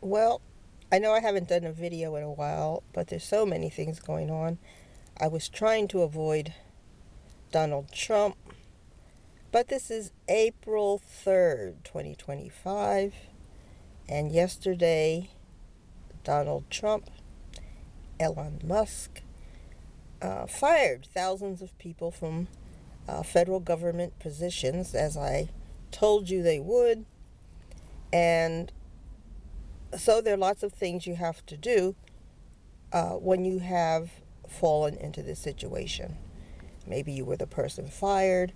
Well, I know I haven't done a video in a while, but there's so many things going on. I was trying to avoid Donald Trump, but this is April 3rd, 2025, and yesterday, Donald Trump, Elon Musk, fired thousands of people from federal government positions, as I told you they would, and so there are lots of things you have to do when you have fallen into this situation. Maybe you were the person fired,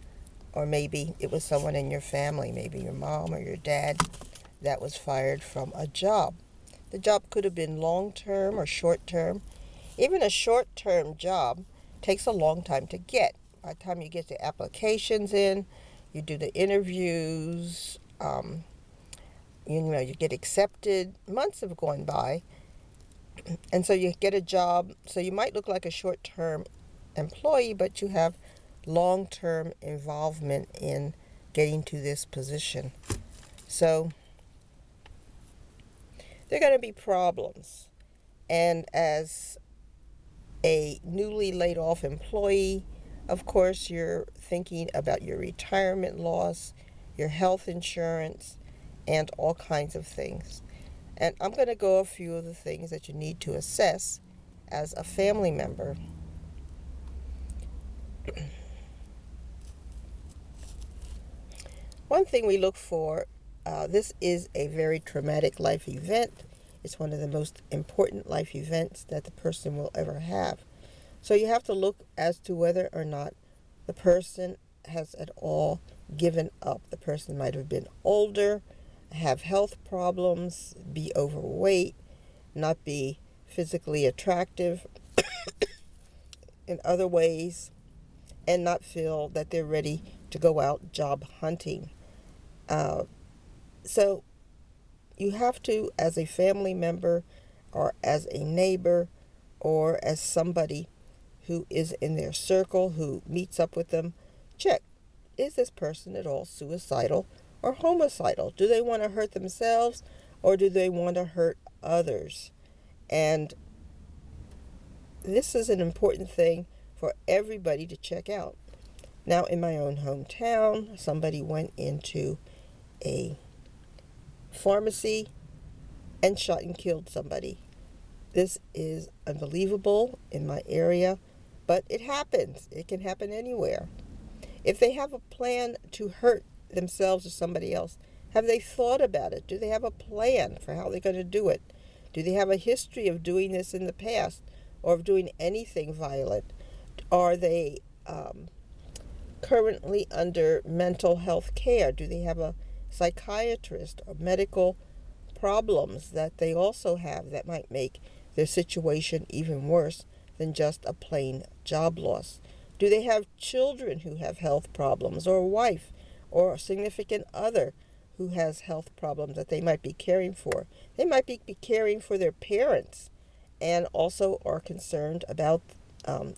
or maybe it was someone in your family, maybe your mom or your dad, that was fired from a job. The job could have been long term or short term. Even a short term job takes a long time to get. By the time you get the applications in, you do the interviews, you get accepted, months have gone by, and so you get a job. So you might look like a short term employee, but you have long term involvement in getting to this position. So there are going to be problems. And as a newly laid off employee, of course, you're thinking about your retirement loss, your health insurance, and all kinds of things. And I'm going to go a few of the things that you need to assess as a family member. One thing we look for, this is a very traumatic life event. It's one of the most important life events that the person will ever have. So you have to look as to whether or not the person has at all given up. The person might have been older, have health problems, be overweight, not be physically attractive in other ways, and not feel that they're ready to go out job hunting. Uh, so you have to, as a family member or as a neighbor or as somebody who is in their circle, who meets up with them, check, is this person at all suicidal or homicidal? Do they want to hurt themselves or do they want to hurt others? And this is an important thing for everybody to check out. Now, in my own hometown, somebody went into a pharmacy and shot and killed somebody. This is unbelievable in my area, but it happens. It can happen anywhere. If they have a plan to hurt themselves or somebody else, have they thought about it? Do they have a plan for how they're going to do it? Do they have a history of doing this in the past or of doing anything violent? Are they currently under mental health care? Do they have a psychiatrist or medical problems that they also have that might make their situation even worse than just a plain job loss? Do they have children who have health problems, or a wife or a significant other who has health problems that they might be caring for? They might be caring for their parents and also are concerned about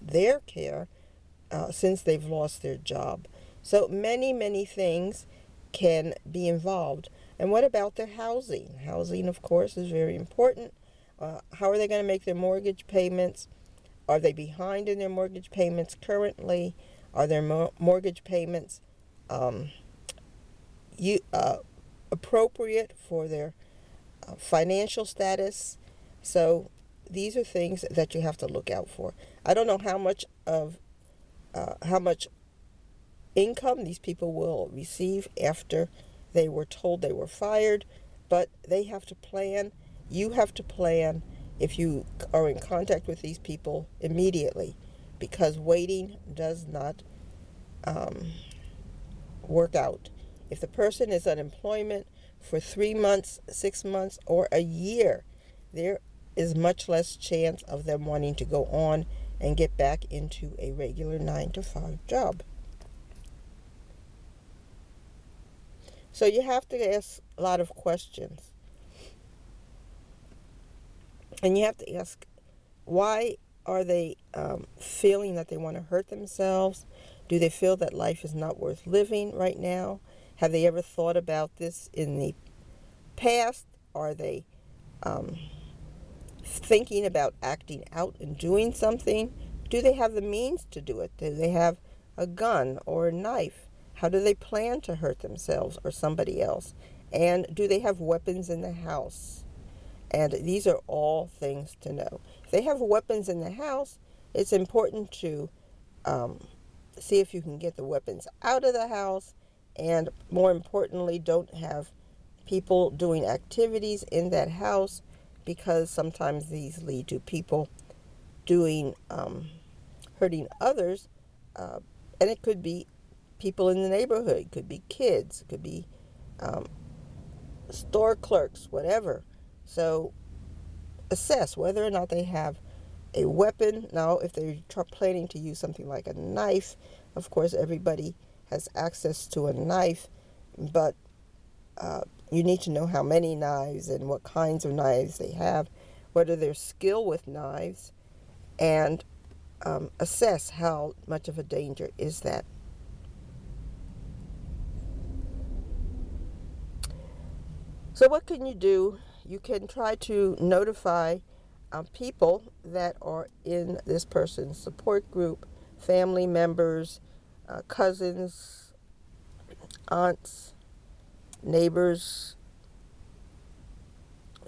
their care since they've lost their job. So many, many things can be involved. And what about their housing? Housing, of course, is very important. How are they going to make their mortgage payments? Are they behind in their mortgage payments currently? Are their mortgage payments appropriate for their financial status? So these are things that you have to look out for. I don't know how much income these people will receive after they were told they were fired, but they have to plan. You have to plan if you are in contact with these people immediately, because waiting does not work out. If the person is unemployment for 3 months, 6 months, or a year, there is much less chance of them wanting to go on and get back into a regular 9 to 5 job. So you have to ask a lot of questions. And you have to ask, why are they feeling that they want to hurt themselves? Do they feel that life is not worth living right now? Have they ever thought about this in the past? Are they um, thinking about acting out and doing something? Do they have the means to do it? Do they have a gun or a knife? How do they plan to hurt themselves or somebody else? And do they have weapons in the house? And these are all things to know. If they have weapons in the house, it's important to um, see if you can get the weapons out of the house. And more importantly, don't have people doing activities in that house, because sometimes these lead to people doing hurting others. Uh, and it could be people in the neighborhood, it could be kids, it could be um, store clerks, whatever. So assess whether or not they have a weapon. Now, if they're planning to use something like a knife, of course, everybody has access to a knife, but you need to know how many knives and what kinds of knives they have, whether they're skilled with knives, and assess how much of a danger is that. So what can you do? You can try to notify people that are in this person's support group, family members, cousins, aunts, neighbors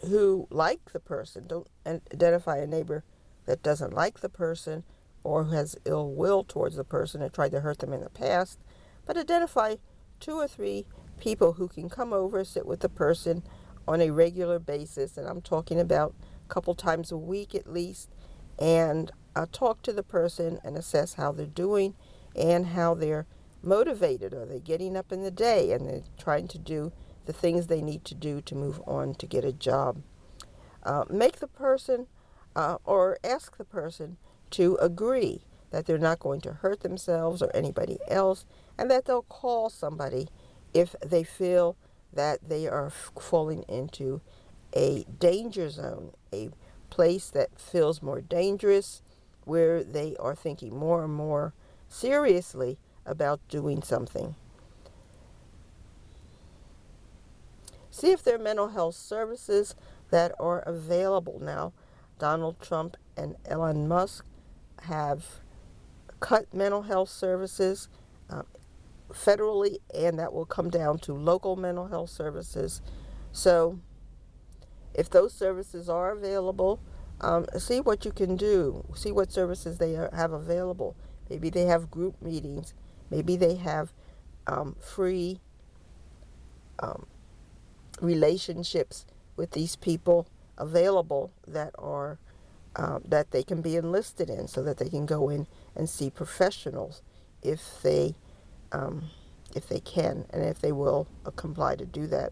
who like the person. Don't identify a neighbor that doesn't like the person or who has ill will towards the person and tried to hurt them in the past, but identify 2 or 3 people who can come over, sit with the person on a regular basis, and I'm talking about a couple times a week at least, and talk to the person and assess how they're doing and how they're motivated. Are they getting up in the day and they're trying to do the things they need to do to move on to get a job? Make the person or ask the person to agree that they're not going to hurt themselves or anybody else, and that they'll call somebody if they feel that they are falling into a danger zone, a place that feels more dangerous, where they are thinking more and more seriously about doing something. See if there are mental health services that are available now. Donald Trump and Elon Musk have cut mental health services uh, federally, and that will come down to local mental health services. So if those services are available, see what you can do. See what services they have available. Maybe they have group meetings. Maybe they have free relationships with these people available that are that they can be enlisted in, so that they can go in and see professionals if they can and if they will comply to do that.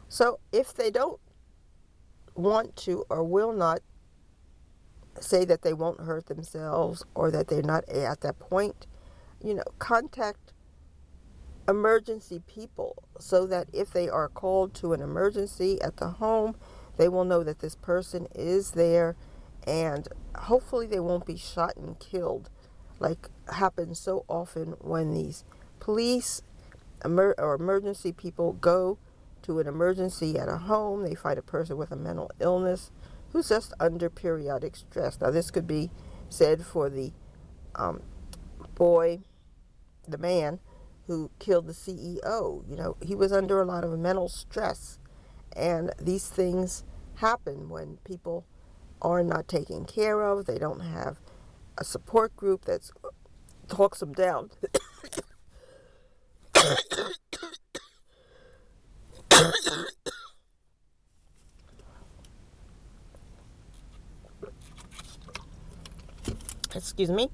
So if they don't want to or will not say that they won't hurt themselves or that they're not at that point, contact emergency people, so that if they are called to an emergency at the home, they will know that this person is there, and hopefully they won't be shot and killed like happens so often when these police or emergency people go to an emergency at a home. They find a person with a mental illness who's just under periodic stress. Now, this could be said for the boy, the man who killed the CEO. He was under a lot of mental stress. And these things happen when people are not taken care of. They don't have a support group that talks them down. Excuse me.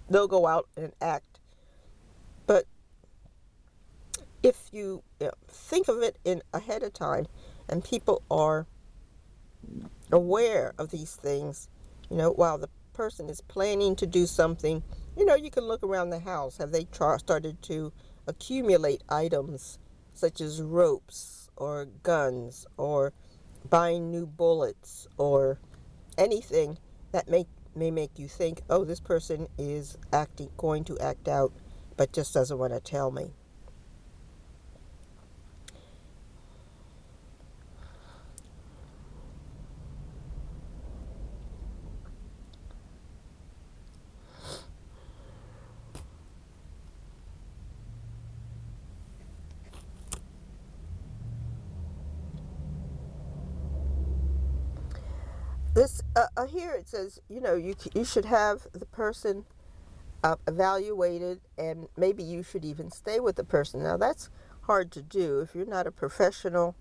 They'll go out and act. But if you think of it in ahead of time, and people are aware of these things, while the person is planning to do something, you can look around the house. Have they started to accumulate items such as ropes or guns or buying new bullets or anything that may make you think, oh, this person is going to act out, but just doesn't want to tell me. This here it says, you should have the person evaluated, and maybe you should even stay with the person. Now that's hard to do if you're not a professional.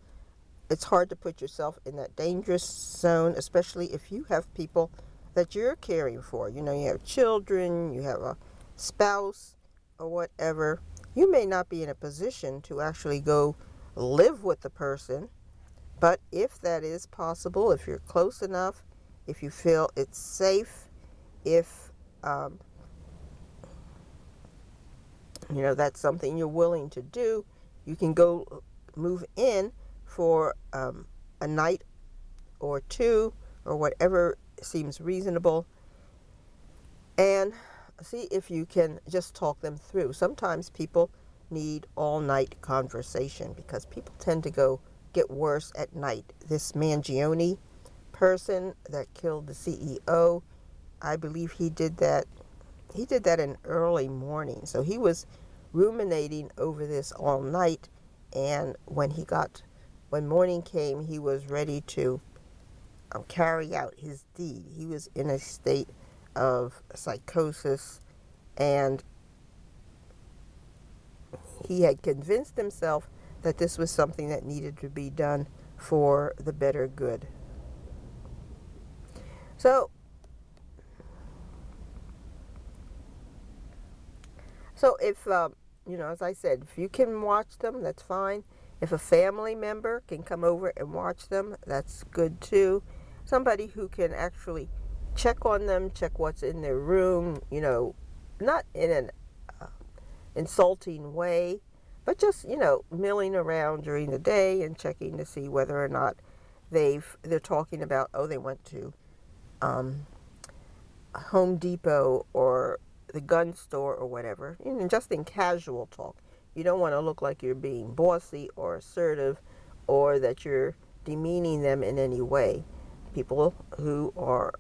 It's hard to put yourself in that dangerous zone, especially if you have people that you're caring for. You have children, you have a spouse, or whatever. You may not be in a position to actually go live with the person, but if that is possible, if you're close enough, if you feel it's safe, if um, that's something you're willing to do, you can go move in for a night or two or whatever seems reasonable, and see if you can just talk them through. Sometimes people need all night conversation because people tend to get worse at night. This Mangione person that killed the CEO, I believe he did that in early morning. So he was ruminating over this all night, and when morning came, he was ready to carry out his deed. He was in a state of psychosis, and he had convinced himself that this was something that needed to be done for the better good. So if, as I said, if you can watch them, that's fine. If a family member can come over and watch them, that's good too. Somebody who can actually check on them, check what's in their room, not in an insulting way, but just, milling around during the day and checking to see whether or not they're talking about, they went to Home Depot or the gun store or whatever, just in casual talk. You don't want to look like you're being bossy or assertive or that you're demeaning them in any way. People who are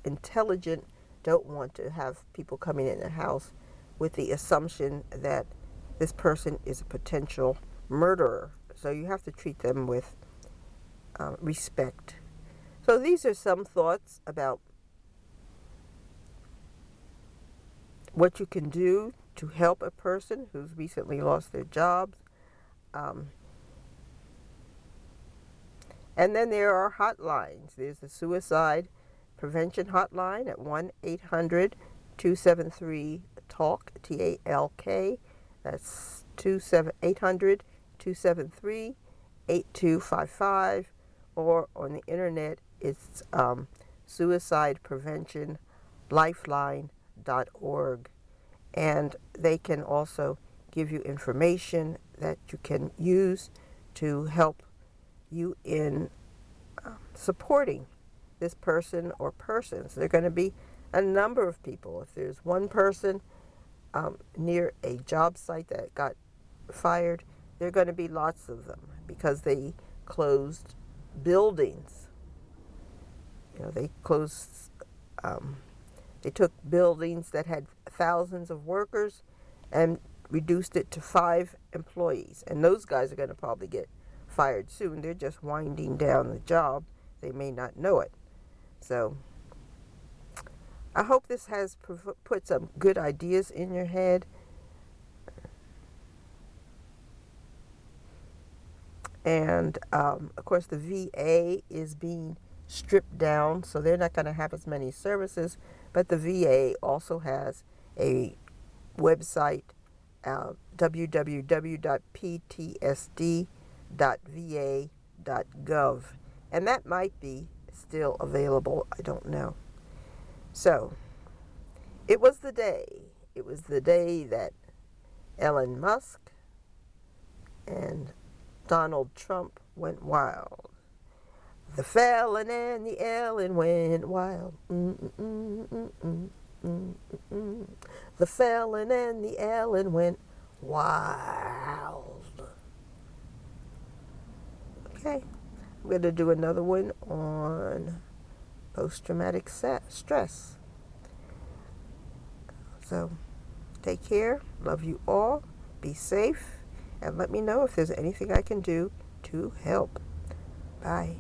intelligent don't want to have people coming in their house with the assumption that this person is a potential murderer. So you have to treat them with respect. So these are some thoughts about what you can do to help a person who's recently lost their jobs. And then there are hotlines. There's the suicide prevention hotline at 1-800-273-TALK, TALK. That's 800-273-8255. Or on the internet, it's suicidepreventionlifeline.org. And they can also give you information that you can use to help you in supporting this person or persons. There are going to be a number of people. If there's one person near a job site that got fired, there are going to be lots of them because they closed buildings. They closed, they took buildings that had thousands of workers and reduced it to 5 employees. And those guys are going to probably get fired soon. They're just winding down the job. They may not know it. So I hope this has put some good ideas in your head. And of course the VA is being stripped down, so they're not going to have as many services. But the VA also has a website, www.ptsd.va.gov, and that might be still available. I don't know. So it was the day. It was the day that Elon Musk and Donald Trump went wild. The Felon and the Ellen went wild. Mm. The Felon and the Ellen went wild. Okay, I'm going to do another one on post-traumatic stress. So take care. Love you all. Be safe. And let me know if there's anything I can do to help. Bye.